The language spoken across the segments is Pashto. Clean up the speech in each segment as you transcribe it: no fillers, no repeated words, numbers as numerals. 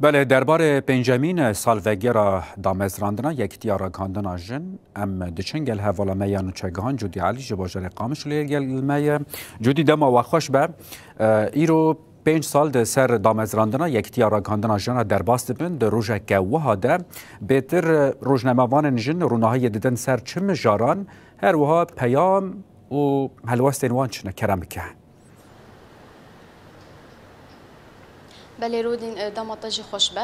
بله درباره پنجمین سالوگرا دامزراندنا یکتیا راگاندنا جن ام دچنگل هوالا میانو چگهان جودی علی جباجر قامش لیگل می جودی دما و خوش به ایرو 5 سال ده سر دامزراندنا یکتیا راگاندنا جن در باست بن در روزه که وهاده بهتر روزنامه‌وان جن روناهای دیدن سر چم جاران هر وها پیام و هلواستین وان چنه کرم که بله رودین داماتا جی خوش به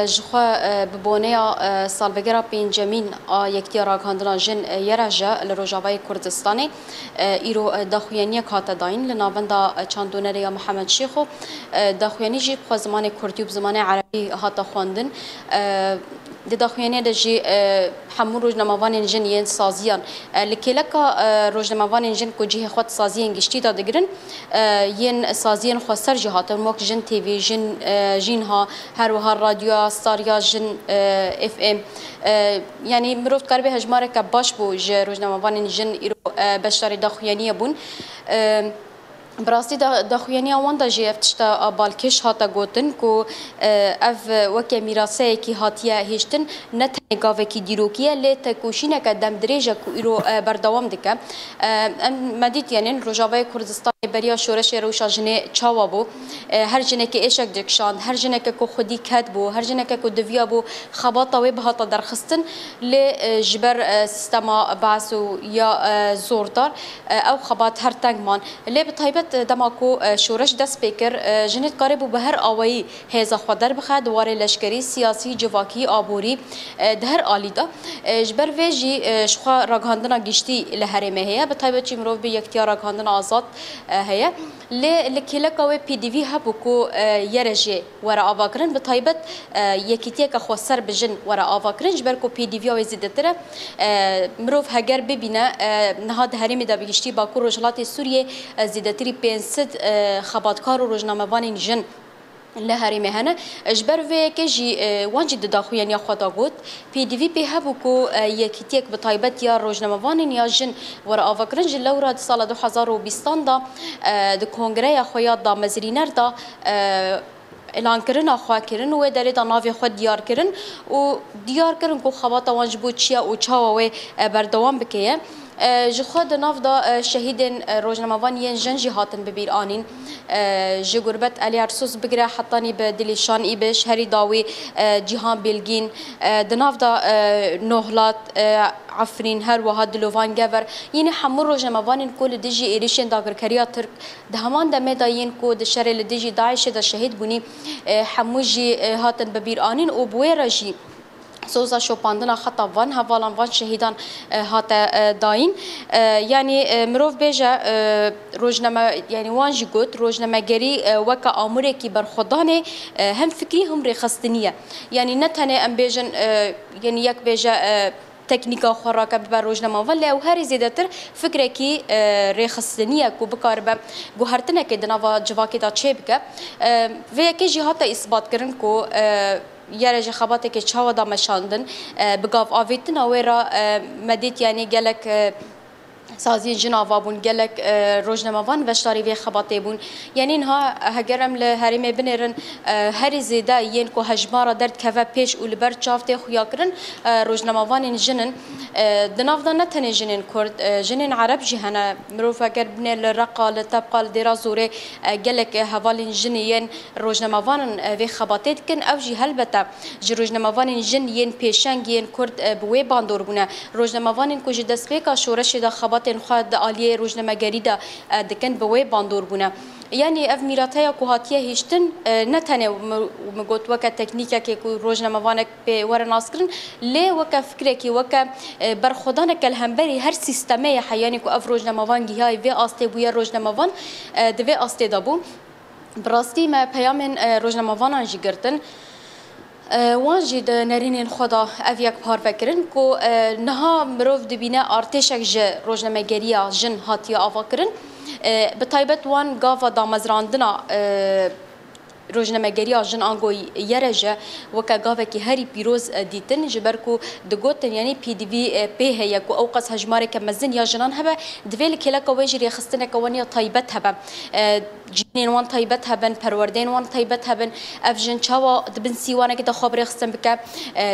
جخوا ببونیا سالوگرا پنجمین یکتیا راگاندنا جن یراجا لروجاوای کردستانی ایرو داخویانی کاتا داین لناوندا چاندونریا محمد شیخو داخویانی جی بخوا زمان کردی و زمان عربی هاتا خواندن داخویانی دجی همون روزنامه‌وان جن ین سازیان لکلکا روزنامه‌وان جن کجیه خود سازیان گشتی دادگرن ین سازیان خسر جهاتن موک جن تیوی جن ها هر و هر رادیو ستاریا جن اف ام یعنی مروت قربه هجماره که باش بو روزنامه‌وان جن ایرو بشاری داخویانی بون براستی داخویانی آوان دا جی افتشتا بالکش هاتا گوتن کو اف وکه میراسه کی هاتیه هشتن نتنه گاوه کی دیروکیه لی تکوشینه که دم دریجه کو ایرو بردوام دکه مدید یعنی روجاوه کردستان بریا شورش روشا جنه چاوا بو هر جنه که ایشک دکشاند هر جنه که کو خودی کد بو هر جنه که کو دویا بو خباطا و بهاتا درخستن لی جبر سیستما بعثو یا زوردار او خبات هر تنگمان لی بطایبت دماکو شورش دست پیکر جنت قاربو به هر آوایی هیزا خودر بخه دواره لشکری سیاسی جواکی آبوری ده هر آلیدا جبر ویجی شخوا راگاندنا گشتی لحرمه هیا بطایبت چی مروف به یکتیا راگاندنا آزاد هیا لکلکاوی پی دی وی هبو کو یرجی ورا آواکرن بطایبت یکیتیه که خوصر بجن ورا آواکرن جبر کو پی دی وی آوی زیده تره مروف هگر ببینه نهاد هرمی دا بگشتی باکو رجلات سوریه زیده تری 500 خباتکار و روزنامه‌وان جن لهاری مهنه اجبر و که جی وانجی داخویانی خدا گود پی دی وی به هبو کو یکیتیک بطایبت یا روزنامه‌وان یا جن ورا آوکرن جلورا سال 2020 دا د کنگره خویا دا مزرینر دا اعلان کردن آخوا کردن و داره داناوی خود دیار کردن و دیار کردن کو خبات وانج بود چیا و چاوا و بردوام بکیه جخود ناف دا شهیدین روزنامه‌وان ین جنجی هاتن ببیر آنین جی غربت علی ارسوس بگره حتانی به دلیشان ایبش هری داوی جهان بلگین دناف دا نهلات عفرین هر وها دلوان گور یعنی همون روزنامه‌وان کل دیجی ایریشن داگر کریا ترک دهمان دم داین کو د شر دیجی داعش دا شهید بونی هموجی هاتن ببیر آنین او بویراجی سوزا شوپاندنا خطا وان هوالان وان شهیدان هاتا داین یعنی مروف بیجا روزنامه یعنی وان جی گوت روزنامه گری وکا آموره کی بر خدانه هم فکری هم رخصتنیه یعنی نتنه ام بیجن یعنی یک بیجا تکنیکا خوراک بر روزنامه‌وان لی او هری زیادتر فکر کی رخصتنیه کو بکار به گوهرتنه که دنوا جواکی دا چه بکه و یکی جهات اثبات کردن کو یارج خباته که چهوا دامشاندن بگاف آویتن اویرا مدید یعنی گلک سازی جناوا بون گلک روزنامه‌وان وشتاری وی خباته بون یعنی اینها هگرم لهریم بنرن هری زیده ین کو هجمارا درد که پیش اول بر چافته خویا کرن روزنامه‌وان جنن دناف دا نتنه جنن کرد جنن عرب جهنه مروف اگر بنر لرقا لطبقا لدرازوره گلک حوالین جنین روزنامه‌وان وی خباته کن او جی هلبته جی روزنامه‌وان جن ین پیشنگ ین کرد بوی باندور بونه روزنامه‌وان کو جی دست پیکا شورش دا خبات خود عالیه روزنامه‌گری دا دکن بوی باندور بونه یعنی اف میراثای کوهاتیه هیشتن نتنه مگوت وک تکنیکه که روزنامه‌وان به ورناس کرن لی وک فکر کی وک بر خدانه کل همبری هر سیستمه حیانی کو اف روزنامه‌وان گیای و استه بوی روزنامه‌وان دو استه دابو براستی ما پیام روزنامه‌وان جی گرتن واجد نرین خدا اویک پار فکرن کو نها مروف دبینه ارتشک ج روزنامه‌گری جن هاتیا آوا کرن به تایبت وان گاوا دامزراندنا روزنامه‌گری آژن آنگوی یرجه وکا گاوه که هری پیروز دیتن جبرکو دگوتن یعنی پی دی وی پی هیا کو اوقات هجماره که مزن یا جنان هبه دویل کلا کوجری خستنه کوانی طیبت هبه جنین وان طیبت هبن پروردین وان طیبت هبن افجن چاوا دبن سیوانه که خبر خستن بک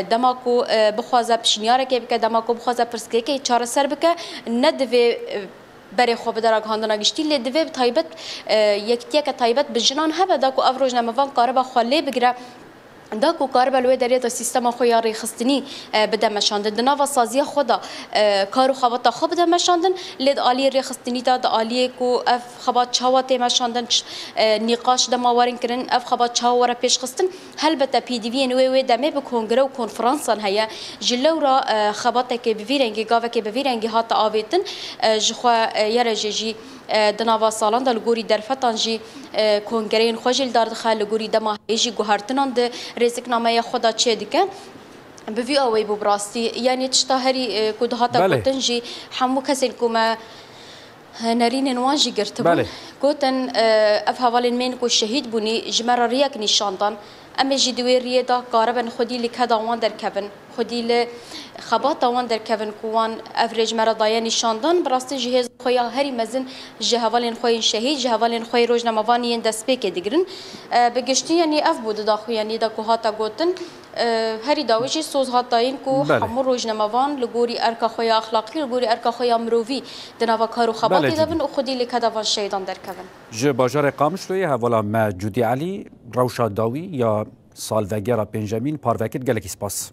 دماکو بخوازه پشنیاره که بک دماکو بخوازه پرسکه که چهار سر بک ندوی برای خوب در آگاهاندن گشتی لدوی طیبت یکتیه که طیبت بجنان هبه داکو افروج نموان کاره با خاله بگیره داکو کار بلوی دریت سیستم خویا ریخستنی بده مشاندن دنوا سازی خدا کارو خبات خوب بده مشاندن لید عالی ریخستنی داد عالی کو اف خبات چاوات مشاندن نقاش دما وارن کرن اف خبات چاوره پیش خستن هل بتا پی دی وی نو دمه به کنگره و کنفرانسان هيا جلورا خبات که بویرنگی گاوه که بویرنگی هات آویتن جخوا یرجی دنوا سالان دل گوری درفتان جی کنگرین خوجل دار دخل گوری دما هیجی گوهرتنان ده رزقنامه خدا چه دیگه بوی اوی براستی یعنی تشتهری کدهاتا گوتنجی همو کسی کوما نرین نواجی گرتبون گوتن اف حوالین من کو شهید بونی جمر ریاک نشاندان اما جدوی ریدا قاربن خودی لکه وان در کبن خودی ل خبات وان در کبن کوان افریج مرضای نشاندان براستی جهاز خویا هری مزن جهوالین خوی شهید جهوالین خوی روزنامه‌وانی دست پی که دیگرن بگشتی یعنی اف بود داخل یعنی دا کوهاتا گوتن هری داویجی سوز هاتاین کو همون روزنامه‌وان لگوری ارکا خوی اخلاقی لگوری ارکا خوی مروی دنوا کارو خباتی دبن و خودی لکه وان شهیدان در کبن ج باجار قامش روی حوالا ما جودی علی روشا داوی یا سالوگرا بنجامین پاروکت گلکی سپاس